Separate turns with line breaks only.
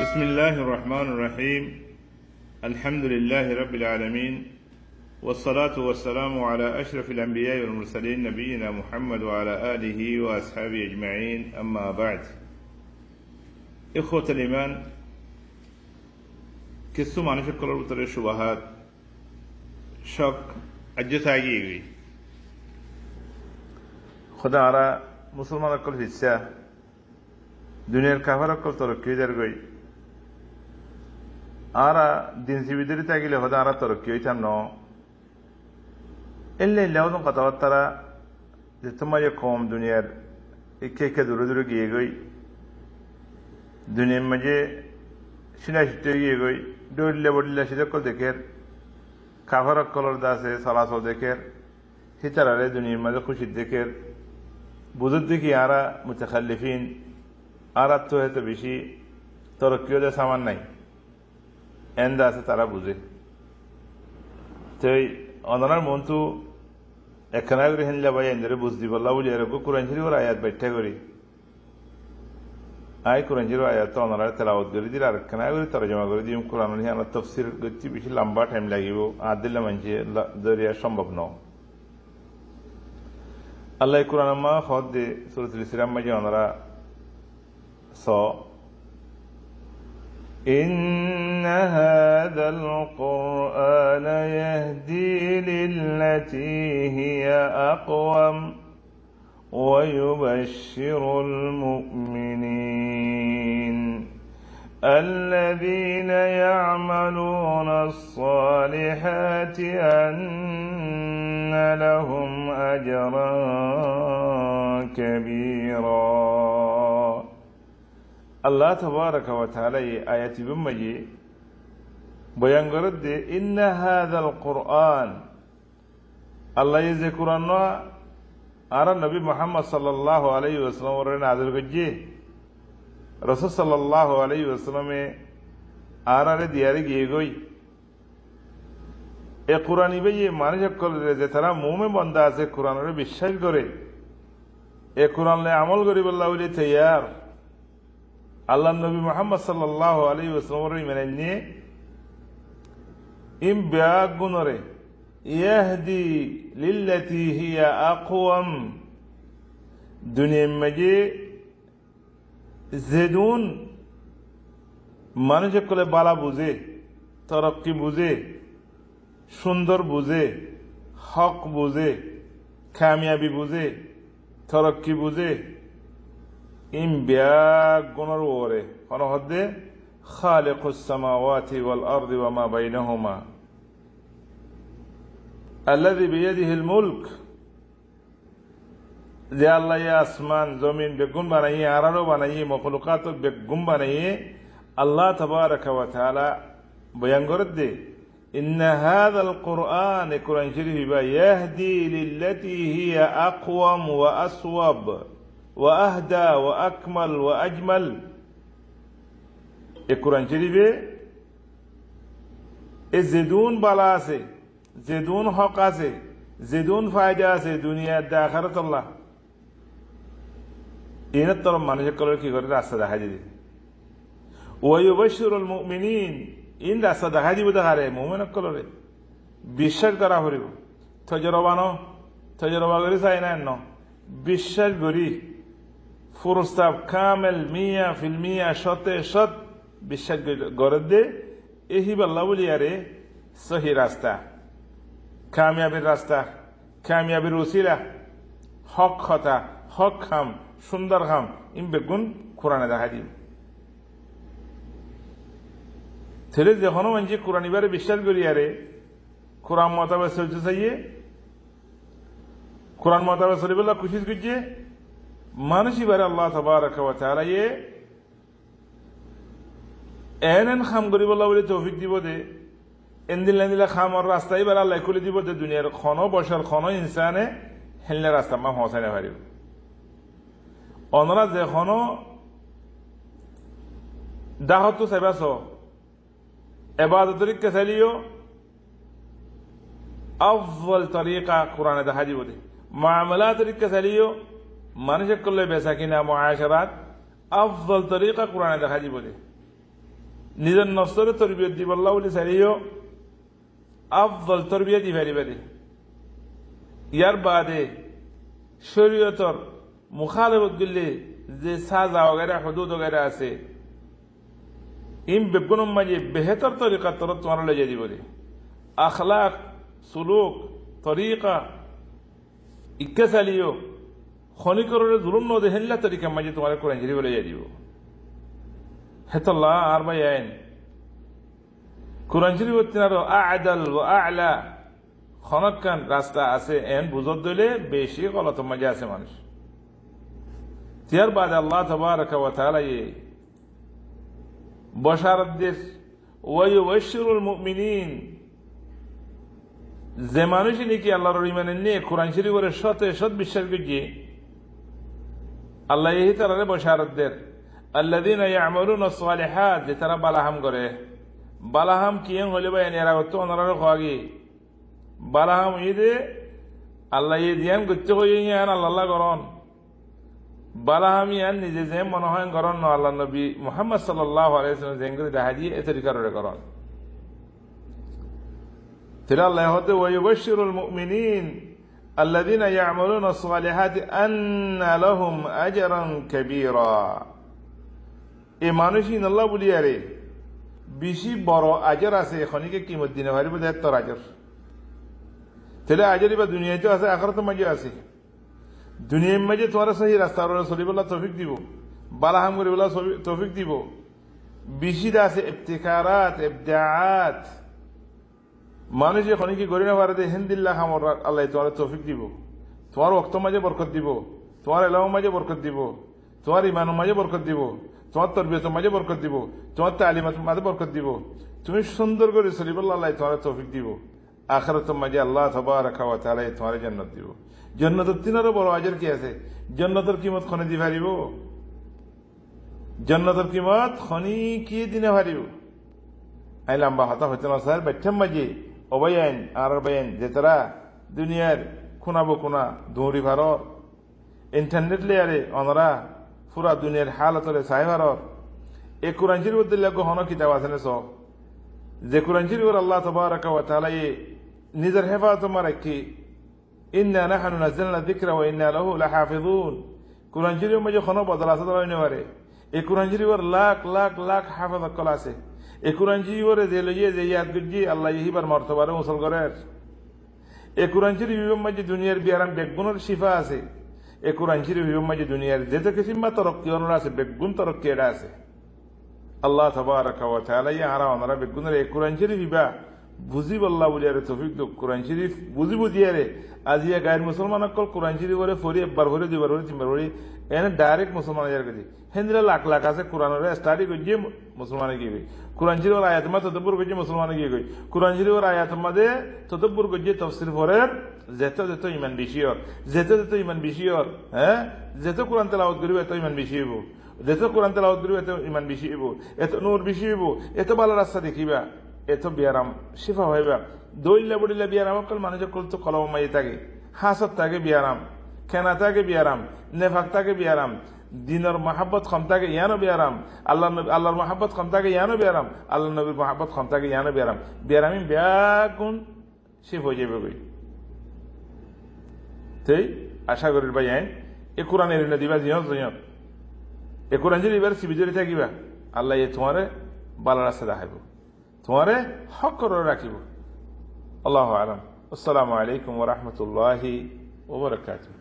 بسم الله الرحمن الرحيم الحمد لله رب العالمين والصلاة والسلام على أشرف الأنبياء والمرسلين نبينا محمد وعلى آله وأصحابه أجمعين أما بعد إخوة الإيمان কিছু মানুষের কলার ভিতরে শুবাহাত শক আজ্য থাকি গই খোদা আরা মুসলমান অকল হিসা দুনিয়ার কাফার অকল তরক্কি দের গই আরা দিন সিবিদের তাগিলে খোদা আরা তরক্কি হইতাম ন এলে ইল্লাহদন কথাবার্তারা যে তোমার কম দুনিয়ার একে একে দূরে দূরে গিয়ে গই দুনিয়ার মাঝে সিনা সিটে গিয়ে গই দৌড়লে বড়লে সিদকল দেখের কাভার কলর দাসে চলাচল দেখের হিতারারে দুনিয়ার মাঝে খুশি দেখের বুঝুর দেখি আরা মুতাখাল্লিফিন আর তো হয়তো বেশি তরক্কিও যে সামান নাই এন্দা আছে তারা বুঝে তো অনার মন তো একখানা করে হেনলা ভাই এন্দরে বুঝদি বললা বলি এরকম কোরআন শরীফের আয়াত ব্যাখ্যা করি আয় কোরআন শরীফের আয়াত অনারা তেলাওয়াত করে দিলে আর একখানা করে তরজমা করে দিই কোরআন আমার তফসির করছি বেশি লম্বা টাইম লাগিব আর দিলে মানুষে দরিয়া সম্ভব ন আল্লাহ কোরআন মা হদ দে সূরাতুল ইসরাম মাঝে অনারা স إن هذا القرآن يهدي للتي هي أقوم ويبشر المؤمنين الذين يعملون الصالحات أن لهم أجرا كبيرا আল্লাহ তাবারাকা ওয়া তাআলা এই আয়াতি বিমাজি বয়ান করে দে ইন্না হাযাল কুরআন আল্লাহ এই যে কুরআন আর নবী মুহাম্মদ সাল্লাল্লাহু আলাইহি ওয়াসাল্লাম এর নাযিল করেছে রাসূল সাল্লাল্লাহু আলাইহি ওয়াসাল্লামে আরারে দিয়ারে গিয়ে গই এই কুরআন ইবে মানুষ সকল যে তারা মুমিন বান্দা আছে কুরআনের বিশ্বাস করে এই কুরআনে আমল করি বল্লাহ বলি তৈয়ার আল্লাহ নবী মুহাম্মদ সাল্লাল্লাহু আলাইহি ওয়াসাল্লাম মেনে নিয়ে ইম বিয়াগুনরে ইয়াহদি লিল্লাতি হিয়া আকওয়াম দুনিয়ার মাঝে জেদুন মানুষ কলে বালা বুঝে তরক্কি বুঝে সুন্দর বুঝে হক বুঝে কামিয়াবি বুঝে তরক্কি বুঝে ইম বিয়াগুনর ওরে কোন হদে খালিকুস সামাওয়াতি ওয়াল আরদি ওয়া মা বাইনাহুমা الذي بيده الملك যে আল্লাহ আসমান জমিন বেগুন বানাইয়ে আরারও বানাইয়ে মখলুকাত বেগুন বানাইয়ে আল্লাহ তাবারাকা ওয়া তাআলা বয়ান করে দে ইন্না হাযাল কুরআন কুরআন শরীফ বা ইয়াহদি লিল্লাতি হিয়া আকওয়াম ওয়া আসওয়াব ওয়া আহদা ওয়া আকমাল ওয়া আজমাল এই কুরআন শরীফে এই জেদুন বালা আছে জেদুন হক আছে জেদুন ফায়দা আছে দুনিয়ার দা আখিরাত আল্লাহ এর তরফ মানুষের কলর কি করে রাস্তা দেখা দিবে ওয়া ইউবাশশিরুল মুমিনিন ইন রাস্তা দেখা দিবে দেখারে মুমিন কলরে বিশ্বাস করা হরিব তজরবা করে চাই না বিশ্বাস করি ফুরস্তাব কামেল 100% শতে শত বিশ্বাস করে দে এহি আল্লাহ বলি আরে সহি রাস্তা কামিয়াবির রাস্তা কামিয়াবির ওসিলা হক কথা হক খাম সুন্দর খাম ইম বেগুন কোরআনে দেখা দিন ছেলে যখন মানুষ কোরআন এবারে বিশ্বাস করি আরে কোরআন মোতাবেক চলতে চাইয়ে কোরআন মোতাবেক চলে বলে খুশি করছে মানুষ এবারে আল্লাহ তাবারাকা ওয়া তাআলা এন খাম করি বলা বলে তৌফিক দিব দে এন্দিলা খামর রাস্তা এবার আল্লাহ খুলে দিব যে দুনিয়ার ক্ষণ বসার ক্ষণ ইনসানে হেললে রাস্তা মা হসাই না পারিব অনরা যেখন দাহত চাইবাছ এবাদত তরিকা চাইলিও আফজল তরিকা কোরআনে দেখা দিব দে মুআমালাত তরিকা চাইলিও মানুষের করলে বেচা কিনা মুআশারাত আফজল তরিকা কোরআনে দেখা দিব দে নিজের নফসরে তরবিয়ত দিব আল্লাহ বলে চাইলেও আফদল তরবিয়ত দিবারি পারে। ইয়ার বাদে শরীয়তর মুখালেবত গেলে যে সাজা वगैरह হুদুদ वगैरह আছে ইম বেগুনম মাঝে বেহতর তরিকা তর তোমার লয়ে দিব রে আখলাক সুলুক তরিকা ইক্কাসালিও খনিকরের জুলুম ন দেহেল্লা তরিকা মাঝে তোমার কোরআন শরীফ লয়ে দিব হেতাল্লাহ আর বায়ান কোরআন শরীফ তিনার আ'দাল ওয়া আ'লা খনকান রাস্তা আছে এন বুঝত দিলে বেশি গলত মাঝে আছে মানুষ। তিয়ার বাদে আল্লাহ তাবারাকা ওয়া তাআলা বশারত দিস ওয়া ইউবাশশিরুল মুমিনিন যে মানুষ নাকি আল্লাহর ঈমানে নিয়ে কোরআন শরীফের সাথে সৎ বিশ্বাস করে আল্লাহ এই তারারে বশারত দেন আল্লাযীনা ইয়া'মালুনাস সালিহাত যে তারা বালাহাম করে বালাহাম কিয়ং হলে বা এরা তো ওনারা খাওয়াগে বালাহাম ঈদে আল্লাহ এই ধ্যান করতে হইয়ান আল্লাহ করন বালাহাম ইয়ান নিজে যে মনে হয় করন না আল্লাহ নবী মুহাম্মদ সাল্লাল্লাহু আলাইহি ওয়াসাল্লাম যেন করে দেখা দিয়ে এই তরিকারে করন তিলা আল্লাহ হতে ওয়া ইউবাশশিরুল মুমিনিন الذين يعملون الصالحات أن لهم أجرا كبيرا এই মানুষই আল্লাহ বলি আরে বেশি বড় আজর আছে এখনকে কিমত দিনে ভারি বোধ তোর আজর তাহলে আজরই বা দুনিয়াতে আছে আখিরাতের মাঝে আছে দুনিয়ার মাঝে তোমার সহি রাস্তা চলিবলা তৌফিক দিব বালাহাম করিবলা তৌফিক দিব বেশি আছে ইবতিকারাত ইবদাআত মানুষ এখনকে গড়ি না পারে হিন্দিল্লাহ খামর আল্লাহ তোমার তৌফিক দিব তোমার ওয়াক্ত মাঝে বরকত দিব তোমার এলাকার মাঝে বরকত দিব তোমার ইমানের মাঝে বরকত দিব তোমার তরবিয়তের মাঝে বরকত দিব তোমার তালিমাতের মাঝে বরকত দিব তুমি সুন্দর করে চলিবল্লাহ আল্লাহ তোমার তৌফিক দিব আখিরাতের মাঝে আল্লাহ তাবারাকা ওয়া তাআলা তোমার জান্নাত দিব জান্নাতের তিনারও বড় আজর কি আছে জান্নাতের কিমত খনি দি পারিব জান্নাতের কিমত খনি কি দিনে পারিব আই লম্বা হতা হইতে না স্যার বাচ্চার মাঝে অবয়ান আর বয়ান যে তারা দুনিয়ার খুনাবো খুনা দৌড়ি ভারর ইন্টারনেট লেয়ারে অনরা পুরা দুনিয়ার হালতরে চাই ভারর এই কোরআন শরীফ দিল্লা হন কিতাব আছে স যে কোরআন শরীফ আল্লাহ তাবারাকা ওয়া তাআলা নিজের হেফাজত মারাকি ইন্না নাহনু নাযালনা যিকরা ওয়া ইন্না লাহু লাহাফিযুন কোরআন শরীফ মাঝে খন বদল আছে তারা হইনে পারে এই কোরআন শরীফের লাখ লাখ লাখ হাফেজ কল আছে এই কোরআন শরীফের যে লইয়ে যে ইয়াদ গজি আল্লাহ ইহিবার মর্তবারে মুসল করে এই কোরআন শরীফের মাঝে দুনিয়ার বিয়ারাম বেগুনের শিফা আছে এই কোরআন শরীফের মাঝে দুনিয়ার যেতে কিসিমা তরক্কি অনরা আছে বেগুন তরক্কি এটা আছে আল্লাহ তাবারাকা ওয়া তাআলা ইয়ারা অনরা বেগুনের এই কোরআন শরীফ ইবা বুঝিব আল্লাহ বলিয়ারে তৌফিক দো কোরআন শরীফ বুঝি বুঝিয়ারে আজিয়া গায়ের মুসলমান কল কোরআন শরীফ করে ফরি একবার ভরে দুবার ভরে তিনবার ভরে এনে ডাইরেক্ট মুসলমান যার কাছে হেন্দ্রা লাখ লাখ আছে কোরআনের স্টাডি করছে মুসলমানে গিয়ে গই কোরআন শরীফের আয়াত মা তদব্বর করছে মুসলমানে গিয়ে গই কোরআন শরীফের আয়াত মাঝে তদব্বর করছে তাফসীর পড়েন যেত ইমান বেশি হর যেত ইমান বেশি হর হ্যাঁ যেত কোরআন তেলাওয়াত করিব এত ইমান বেশি হইব যেত কোরআন তেলাওয়াত করিব এত ইমান বেশি হইব এত নূর বেশি হইব এত ভালো রাস্তা দেখিবা এত বিয়ারাম শিফা হইবা দইল্লা বডিল্লা বিয়ারাম কল মানুষ কল তো কলম মাই থাকে হাসত থাকে বিয়ারাম খেনা থাকে বিয়ারাম নেফাক থাকে বিয়ারাম দিনের মহাব্বত ক্ষমতাকে ইয়ানো বিয়ারাম আল্লাহর মহাব্বত ক্ষমতাকে ইয়ানো বিয়ারাম আল্লাহ নবীর মহাব্বত ক্ষমতাকে ইয়ানো বিয়ারাম বিয়ারামি ব্যাগুণ শিফ হয়ে যাবে গই তাই আশা করি ভাই আইন এ কোরআন এর দিবা জিয়ত জিয়ত এ কোরআন যদি এবার শিবিজরে থাকিবা আল্লাহ এ তোমারে বালা রাস্তা দেখাইব তোমারে হক করে রাখিব আল্লাহু আলাম আসসালামু আলাইকুম ওয়া রাহমাতুল্লাহি ওয়া বারাকাতুহু।